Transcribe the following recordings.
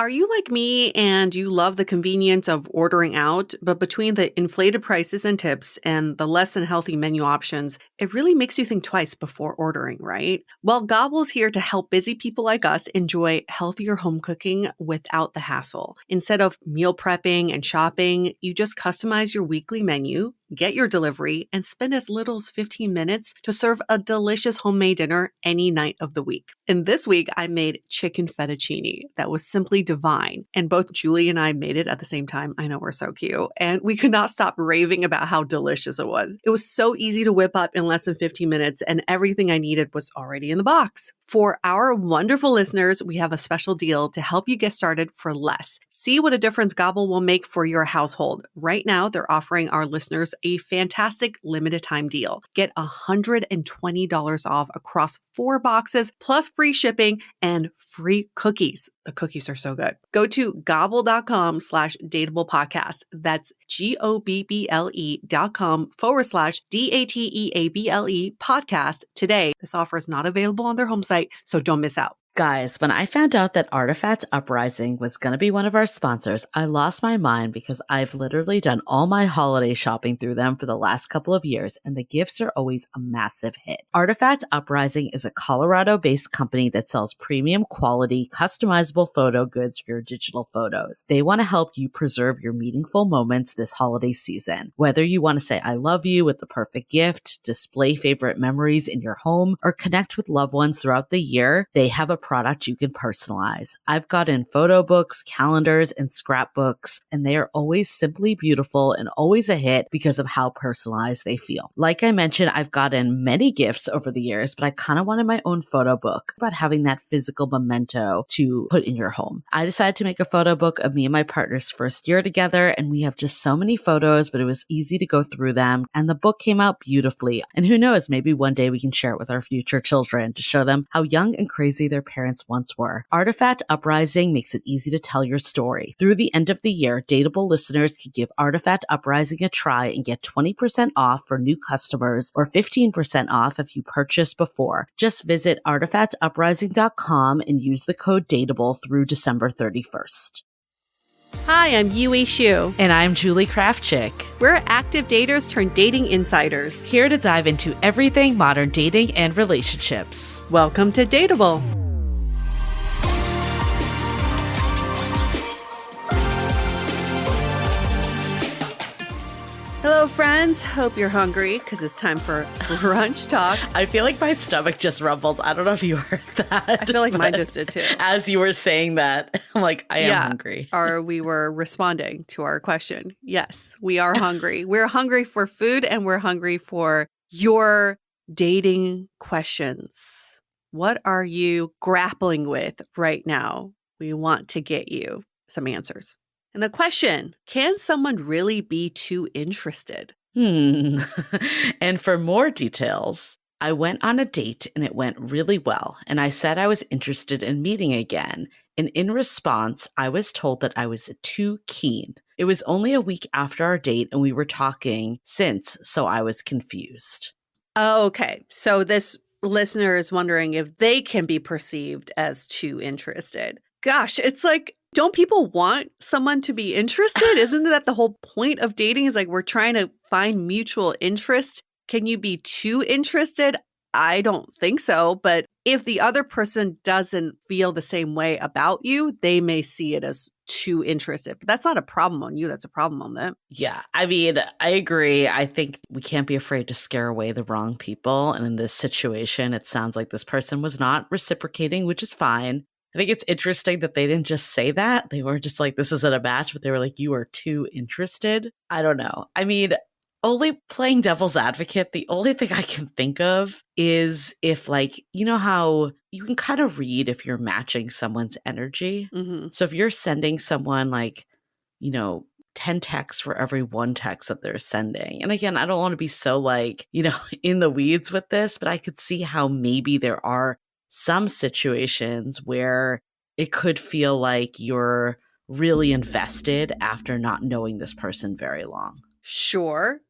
Are you like me and you love the convenience of ordering out, but between the inflated prices and tips and the less than healthy menu options, it really makes you think twice before ordering, right? Well, Gobble's here to help busy people like us enjoy healthier home cooking without the hassle. Instead of meal prepping and shopping, you just customize your weekly menu, get your delivery, and spend as little as 15 minutes to serve a delicious homemade dinner any night of the week. And this week, I made chicken fettuccine that was simply divine. And both Julie and I made it at the same time. I know we're so cute. And we could not stop raving about how delicious it was. It was so easy to whip up in less than 15 minutes, and everything I needed was already in the box. For our wonderful listeners, we have a special deal to help you get started for less. See what a difference Gobble will make for your household. Right now, they're offering our listeners a fantastic limited time deal. Get $120 off across 4 boxes, plus free shipping and free cookies. The cookies are so good. Go to gobble.com/dateable podcast. That's GOBBLE.com/DATEABLE podcast today. This offer is not available on their home site, so don't miss out. Guys, when I found out that Artifact Uprising was going to be one of our sponsors, I lost my mind because I've literally done all my holiday shopping through them for the last couple of years, and the gifts are always a massive hit. Artifact Uprising is a Colorado-based company that sells premium quality, customizable photo goods for your digital photos. They want to help you preserve your meaningful moments this holiday season. Whether you want to say I love you with the perfect gift, display favorite memories in your home, or connect with loved ones throughout the year, they have a product you can personalize. I've gotten photo books, calendars, and scrapbooks, and they are always simply beautiful and always a hit because of how personalized they feel. Like I mentioned, I've gotten many gifts over the years, but I kind of wanted my own photo book about having that physical memento to put in your home. I decided to make a photo book of me and my partner's first year together, and we have just so many photos, but it was easy to go through them, and the book came out beautifully. And who knows, maybe one day we can share it with our future children to show them how young and crazy their parents once were. Artifact Uprising makes it easy to tell your story. Through the end of the year, Dateable listeners can give Artifact Uprising a try and get 20% off for new customers or 15% off if you purchased before. Just visit artifactuprising.com and use the code Dateable through December 31st. Hi, I'm Yue Shu. And I'm Julie Kraftchick. We're active daters turned dating insiders. Here to dive into everything modern dating and relationships. Welcome to Dateable. Hello, friends. Hope you're hungry because it's time for brunch talk. I feel like my stomach just rumbled. I don't know if you heard that. I feel like mine just did too. As you were saying that, I'm like, I am hungry. Or we were responding to our question. Yes, we are hungry. We're hungry for food and we're hungry for your dating questions. What are you grappling with right now? We want to get you some answers. And the question, can someone really be too interested? And for more details, I went on a date and it went really well. And I said I was interested in meeting again. And in response, I was told that I was too keen. It was only a week after our date and we were talking since, so I was confused. Oh, okay. So this listener is wondering if they can be perceived as too interested. Gosh, it's like, don't people want someone to be interested? Isn't that the whole point of dating is like we're trying to find mutual interest? Can you be too interested? I don't think so. But if the other person doesn't feel the same way about you, they may see it as too interested. But that's not a problem on you. That's a problem on them. Yeah. I mean, I agree. I think we can't be afraid to scare away the wrong people. And in this situation, it sounds like this person was not reciprocating, which is fine. I think it's interesting that they didn't just say that. They weren't just like, this isn't a match, but they were like, you are too interested. I don't know. I mean, only playing devil's advocate, the only thing I can think of is if like, you know how you can kind of read if you're matching someone's energy. Mm-hmm. So if you're sending someone like, 10 texts for every 1 text that they're sending. And again, I don't want to be so like, in the weeds with this, but I could see how maybe there are some situations where it could feel like you're really invested after not knowing this person very long. Sure.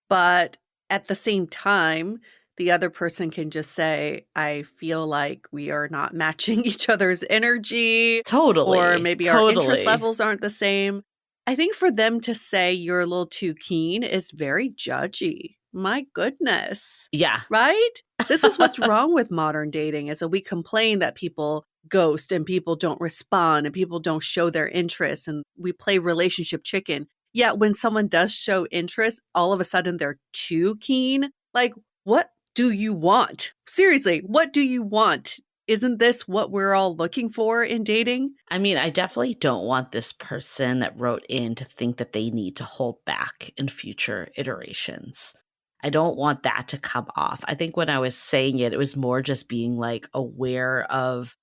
But at the same time, The other person can just say, I feel like we are not matching each other's energy, or Totally. maybe our interest Totally. levels aren't the same. I think for them to say you're a little too keen is very judgy. My goodness. Yeah. Right? This is what's wrong with modern dating is that we complain that people ghost and people don't respond and people don't show their interest and we play relationship chicken. Yet when someone does show interest, all of a sudden they're too keen. Like, what do you want? Seriously, what do you want? Isn't this what we're all looking for in dating? I mean, I definitely don't want this person that wrote in to think that they need to hold back in future iterations. I don't want that to come off. I think when I was saying it, it was more just being like aware of,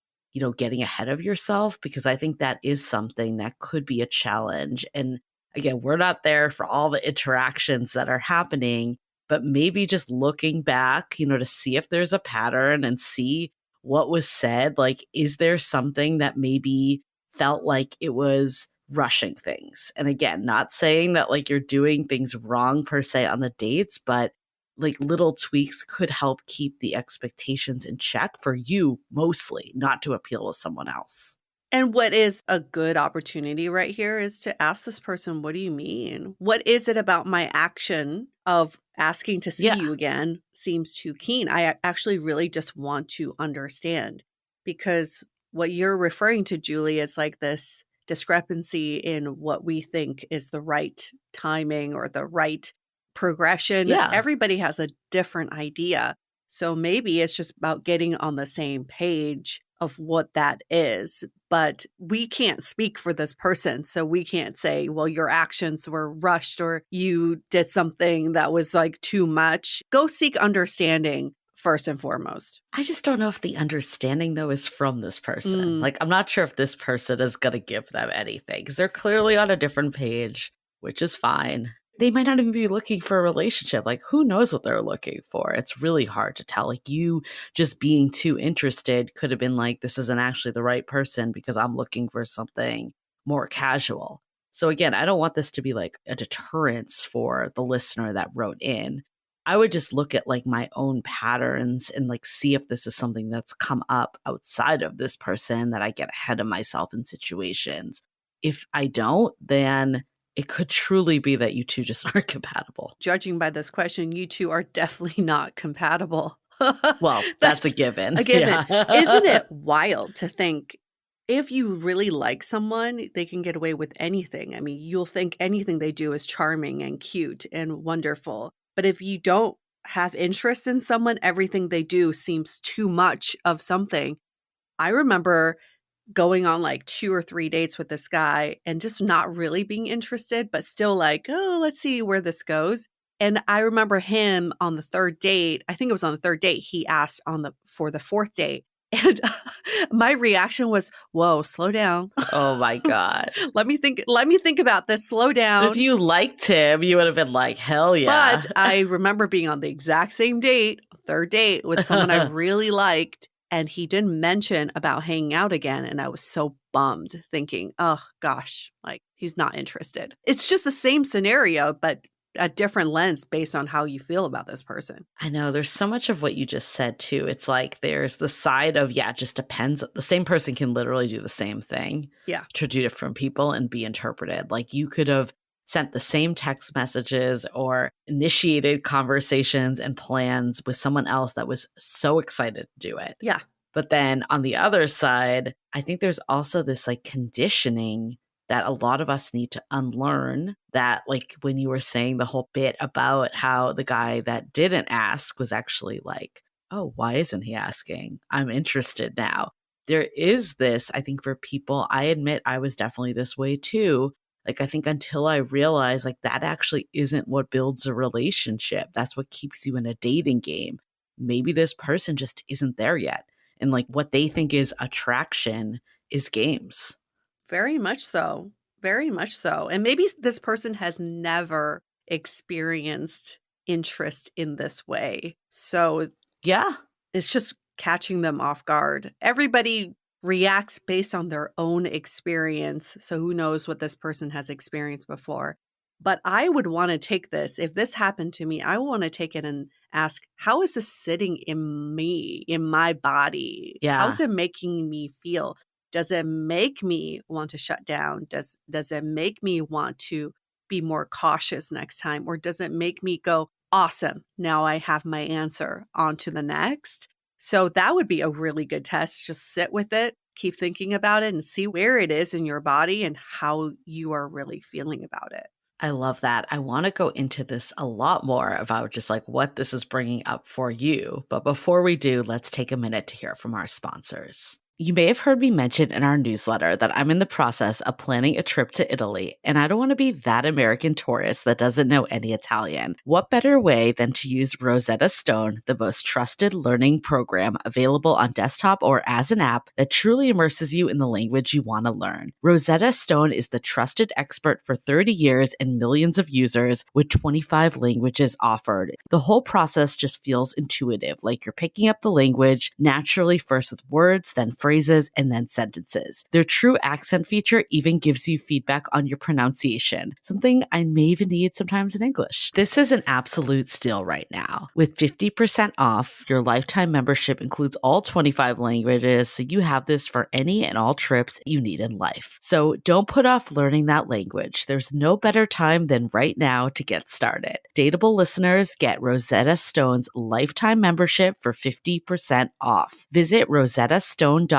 getting ahead of yourself, because I think that is something that could be a challenge. And again, we're not there for all the interactions that are happening, but maybe just looking back, to see if there's a pattern and see what was said. Like, is there something that maybe felt like it was rushing things? And again, not saying that like you're doing things wrong per se on the dates, but like little tweaks could help keep the expectations in check for you mostly, not to appeal to someone else. And what is a good opportunity right here is to ask this person, what do you mean? What is it about my action of asking to see Yeah. you again seems too keen? I actually really just want to understand, because what you're referring to, Julie, is like this discrepancy in what we think is the right timing or the right progression. Yeah. Everybody has a different idea. So maybe it's just about getting on the same page of what that is. But we can't speak for this person. So we can't say, well, your actions were rushed or you did something that was like too much. Go seek understanding first and foremost. I just don't know if the understanding, though, is from this person. Like, I'm not sure if this person is going to give them anything because they're clearly on a different page, which is fine. They might not even be looking for a relationship. Like, who knows what they're looking for? It's really hard to tell. Like, you just being too interested could have been like, this isn't actually the right person because I'm looking for something more casual. So again, I don't want this to be like a deterrence for the listener that wrote in. I would just look at like my own patterns and like see if this is something that's come up outside of this person that I get ahead of myself in situations. If I don't, then it could truly be that you two just aren't compatible. Judging by this question, you two are definitely not compatible. Well, that's a given. A given. Yeah. Isn't it wild to think if you really like someone, they can get away with anything? I mean, you'll think anything they do is charming and cute and wonderful. But if you don't have interest in someone, everything they do seems too much of something. I remember going on like 2 or 3 dates with this guy and just not really being interested, but still like, oh, let's see where this goes. And I remember him on the 3rd date, I think it was on the 3rd date, he asked for the 4th date. And my reaction was, whoa, slow down. Oh my God. Let me think about this. Slow down. If you liked him, you would have been like, hell yeah. But I remember being on the exact same date, 3rd date, with someone I really liked. And he didn't mention about hanging out again. And I was so bummed, thinking, oh gosh, like he's not interested. It's just the same scenario, but a different lens based on how you feel about this person. I know there's so much of what you just said too. It's like there's the side of, yeah, it just depends. The same person can literally do the same thing to 2 different people and be interpreted. Like you could have sent the same text messages or initiated conversations and plans with someone else that was so excited to do it. Yeah. But then on the other side, I think there's also this like conditioning that a lot of us need to unlearn, that like when you were saying the whole bit about how the guy that didn't ask was actually like, oh, why isn't he asking? I'm interested now. There is this, I think for people, I admit I was definitely this way too. Like, I think until I realized like that actually isn't what builds a relationship. That's what keeps you in a dating game. Maybe this person just isn't there yet. And like what they think is attraction is games. Very much so. Very much so. And maybe this person has never experienced interest in this way. So yeah, it's just catching them off guard. Everybody reacts based on their own experience. So who knows what this person has experienced before. But I would want to take this. If this happened to me, I want to take it and ask, how is this sitting in me, in my body? Yeah. How's it making me feel? Does it make me want to shut down? Does it make me want to be more cautious next time? Or does it make me go, awesome, now I have my answer, on to the next? So that would be a really good test. Just sit with it, keep thinking about it, and see where it is in your body and how you are really feeling about it. I love that. I want to go into this a lot more about just like what this is bringing up for you. But before we do, let's take a minute to hear from our sponsors. You may have heard me mention in our newsletter that I'm in the process of planning a trip to Italy, and I don't want to be that American tourist that doesn't know any Italian. What better way than to use Rosetta Stone, the most trusted learning program available on desktop or as an app that truly immerses you in the language you want to learn. Rosetta Stone is the trusted expert for 30 years and millions of users with 25 languages offered. The whole process just feels intuitive, like you're picking up the language naturally, first with words, then phrases, and then sentences. Their true accent feature even gives you feedback on your pronunciation, something I may even need sometimes in English. This is an absolute steal right now. With 50% off, your lifetime membership includes all 25 languages, so you have this for any and all trips you need in life. So don't put off learning that language. There's no better time than right now to get started. Dateable listeners get Rosetta Stone's lifetime membership for 50% off. Visit rosettastone.com/today.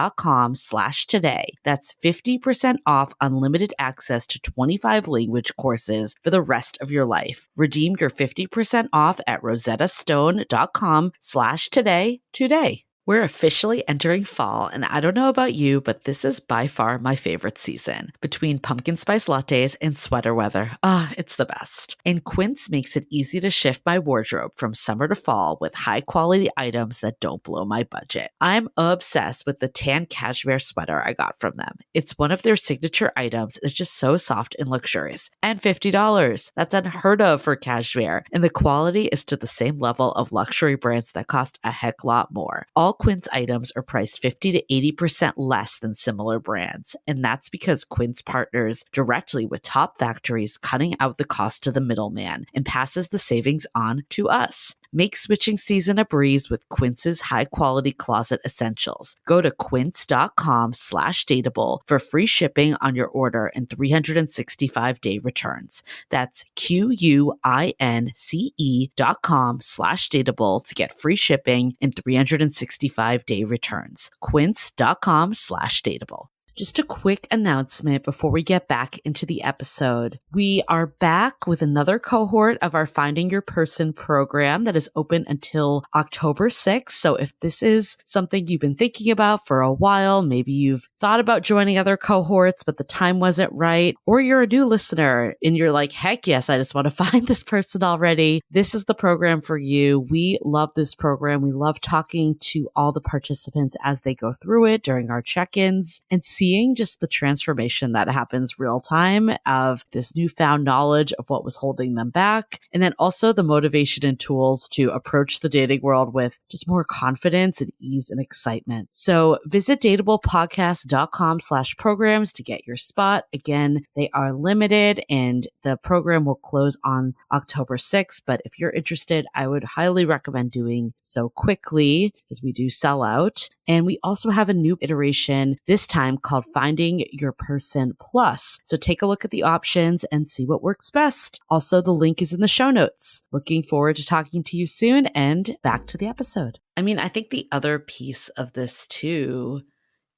That's 50% off unlimited access to 25 language courses for the rest of your life. Redeem your 50% off at rosettastone.com/today today. We're officially entering fall, and I don't know about you, but this is by far my favorite season. Between pumpkin spice lattes and sweater weather, it's the best. And Quince makes it easy to shift my wardrobe from summer to fall with high-quality items that don't blow my budget. I'm obsessed with the tan cashmere sweater I got from them. It's one of their signature items, and it's just so soft and luxurious. And $50. That's unheard of for cashmere. And the quality is to the same level of luxury brands that cost a heck lot more. All Quince items are priced 50 to 80% less than similar brands, and that's because Quince partners directly with top factories, cutting out the cost to the middleman and passes the savings on to us. Make switching season a breeze with Quince's high-quality closet essentials. Go to quince.com/dateable for free shipping on your order and 365-day returns. That's QUINCE.com/dateable to get free shipping and 365-day returns. Quince.com/dateable. Just a quick announcement before we get back into the episode. We are back with another cohort of our Finding Your Person program that is open until October 6th. So if this is something you've been thinking about for a while, maybe you've thought about joining other cohorts, but the time wasn't right, or you're a new listener and you're like, heck yes, I just want to find this person already. This is the program for you. We love this program. We love talking to all the participants as they go through it during our check-ins and seeing just the transformation that happens real time of this newfound knowledge of what was holding them back. And then also the motivation and tools to approach the dating world with just more confidence and ease and excitement. So visit dateablepodcast.com/programs to get your spot. Again, they are limited and the program will close on October 6th. But if you're interested, I would highly recommend doing so quickly as we do sell out. And we also have a new iteration this time called Finding Your Person Plus. So take a look at the options and see what works best. Also, the link is in the show notes. Looking forward to talking to you soon, and back to the episode. I mean, I think the other piece of this too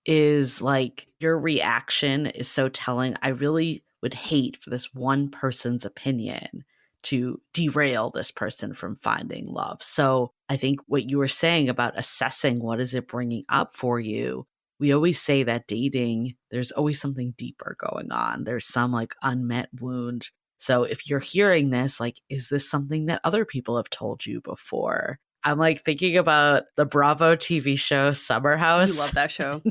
is like your reaction is so telling. I really would hate for this one person's opinion to derail this person from finding love. So I think what you were saying about assessing what is it bringing up for you, we always say that dating, there's always something deeper going on. There's some like unmet wound. So if you're hearing this, like, is this something that other people have told you before? I'm like thinking about the Bravo TV show Summer House. You love that show.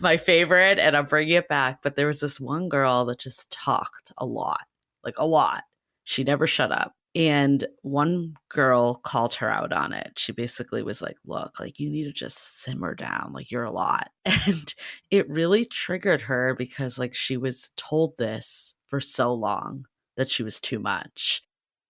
My favorite, and I'm bringing it back. But there was this one girl that just talked a lot, like a lot. She never shut up. And one girl called her out on it. She basically was like, look, like you need to just simmer down. Like you're a lot. And it really triggered her because like she was told this for so long. that she was too much.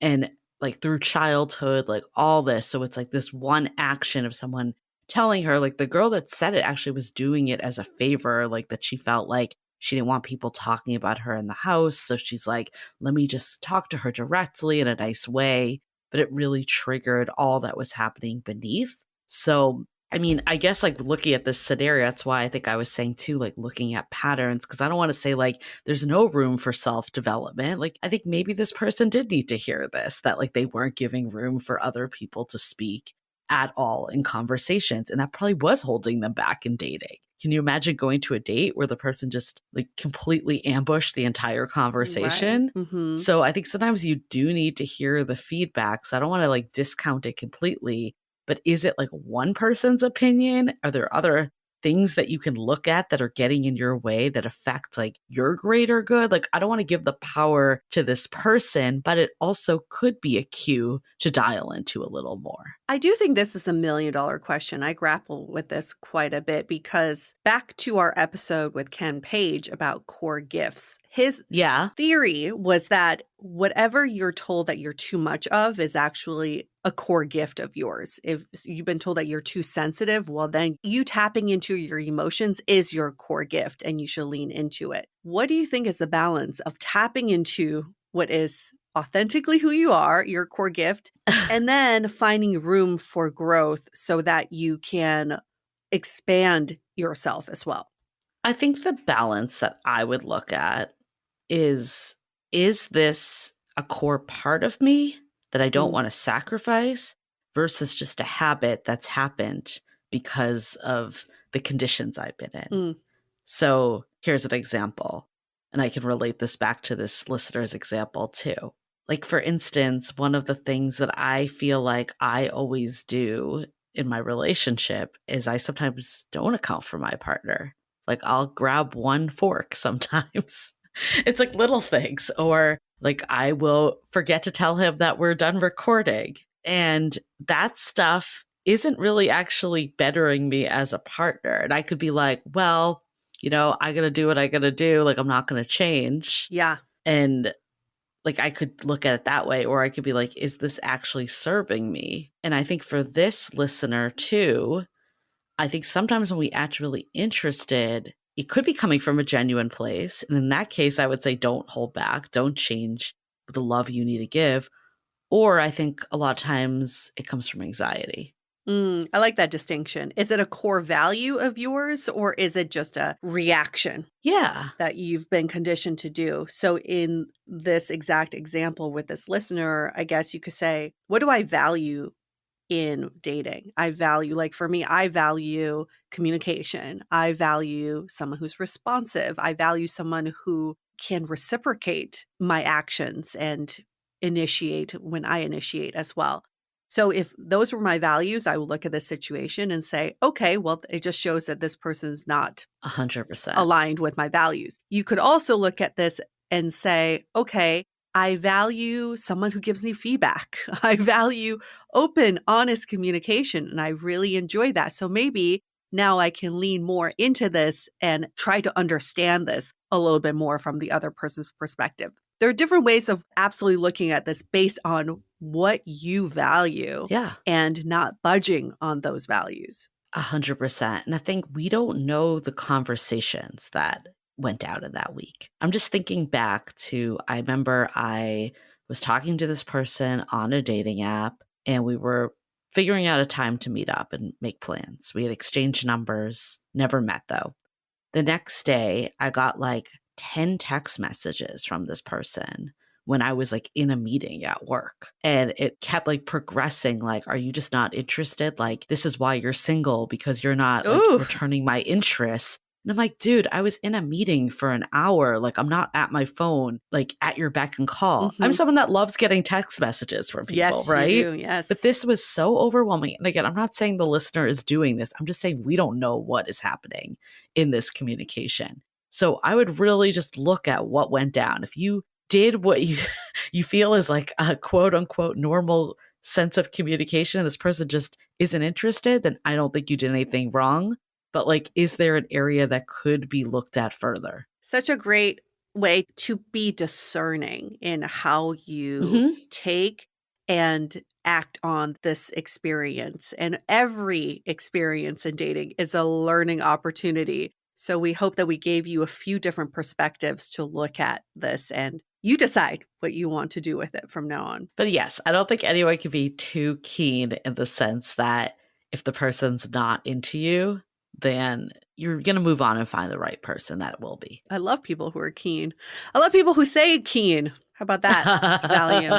And like through childhood, like all this. So it's like this one action of someone telling her, like the girl that said it actually was doing it as a favor, like that she felt like she didn't want people talking about her in the house. So she's like, let me just talk to her directly in a nice way. But it really triggered all that was happening beneath. So I mean, I guess like looking at this scenario, that's why I think I was saying too, like looking at patterns, because I don't want to say like there's no room for self development. Like, I think maybe this person did need to hear this, that like they weren't giving room for other people to speak at all in conversations. And that probably was holding them back in dating. Can you imagine going to a date where the person just like completely ambushed the entire conversation? Right. Mm-hmm. So I think sometimes you do need to hear the feedback. So I don't want to like discount it completely. But is it like one person's opinion? Are there other things that you can look at that are getting in your way that affect like your greater good? Like, I don't want to give the power to this person, but it also could be a cue to dial into a little more. I do think this is $1 million question. I grapple with this quite a bit because back to our episode with Ken Page about core gifts, his theory was that whatever you're told that you're too much of is actually a core gift of yours. If you've been told that you're too sensitive, well, then you tapping into your emotions is your core gift and you should lean into it. What do you think is the balance of tapping into what is authentically who you are, your core gift, and then finding room for growth so that you can expand yourself as well? I think the balance that I would look at is this a core part of me that I don't want to sacrifice versus just a habit that's happened because of the conditions I've been in? So here's an example, and I can relate this back to this listener's example too. Like, for instance, one of the things that I feel like I always do in my relationship is I sometimes don't account for my partner. Like, I'll grab one fork sometimes. It's like little things. Or like I will forget to tell him that we're done recording. And that stuff isn't really actually bettering me as a partner. And I could be like, well, I got to do what I got to do. Like, I'm not going to change. Yeah. And like, I could look at it that way, or I could be like, is this actually serving me? And I think for this listener too, I think sometimes when we act really interested, it could be coming from a genuine place. And in that case, I would say don't hold back, don't change the love you need to give. Or I think a lot of times it comes from anxiety. I like that distinction. Is it a core value of yours or is it just a reaction? Yeah. That you've been conditioned to do. So in this exact example with this listener, I guess you could say, what do I value in dating? I value, like for me, I value communication. I value someone who's responsive. I value someone who can reciprocate my actions and initiate when I initiate as well. So if those were my values, I would look at this situation and say, okay, well, it just shows that this person's not 100% aligned with my values. You could also look at this and say, okay, I value someone who gives me feedback. I value open, honest communication, and I really enjoy that. So maybe now I can lean more into this and try to understand this a little bit more from the other person's perspective. There are different ways of absolutely looking at this based on what you value and not budging on those values. 100%. And I think we don't know the conversations that went down in that week. I'm just thinking back to, I remember I was talking to this person on a dating app and we were figuring out a time to meet up and make plans. We had exchanged numbers, never met though. The next day, I got like 10 text messages from this person when I was like in a meeting at work. And it kept like progressing. Like, are you just not interested? Like, this is why you're single, because you're not like returning my interest. And I'm like, dude, I was in a meeting for an hour. Like, I'm not at my phone, like at your beck and call. I'm someone that loves getting text messages from people, right? You do, yes. But this was so overwhelming. And again, I'm not saying the listener is doing this. I'm just saying we don't know what is happening in this communication. So I would really just look at what went down. If you did what you feel is like a quote unquote normal sense of communication and this person just isn't interested, then I don't think you did anything wrong. But like, is there an area that could be looked at further? Such a great way to be discerning in how you Mhm. take and act on this experience. And every experience in dating is a learning opportunity. So we hope that we gave you a few different perspectives to look at this, and you decide what you want to do with it from now on. But yes, I don't think anyone can be too keen in the sense that if the person's not into you, then you're going to move on and find the right person that will be. I love people who are keen. I love people who say keen. How about that? It's a value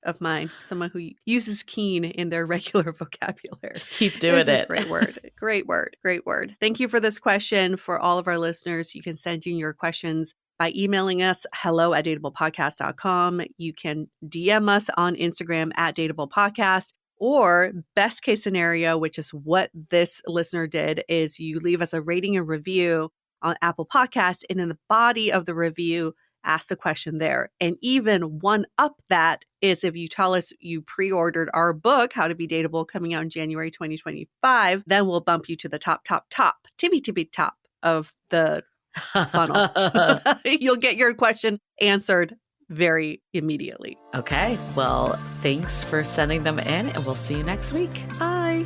of mine. Someone who uses keen in their regular vocabulary. Just keep doing It's a it. great word. Great word. Great word. Thank you for this question. For all of our listeners, you can send in your questions by emailing us hello@dateablepodcast.com. You can DM us on Instagram @dateablepodcast. Or best case scenario, which is what this listener did, is you leave us a rating and review on Apple Podcasts, and in the body of the review, ask the question there. And even one up that is if you tell us you pre-ordered our book, How to Be Dateable, coming out in January 2025, then we'll bump you to the top, tippy top of the funnel. You'll get your question answered very immediately. Okay. Well, thanks for sending them in, and we'll see you next week. Bye.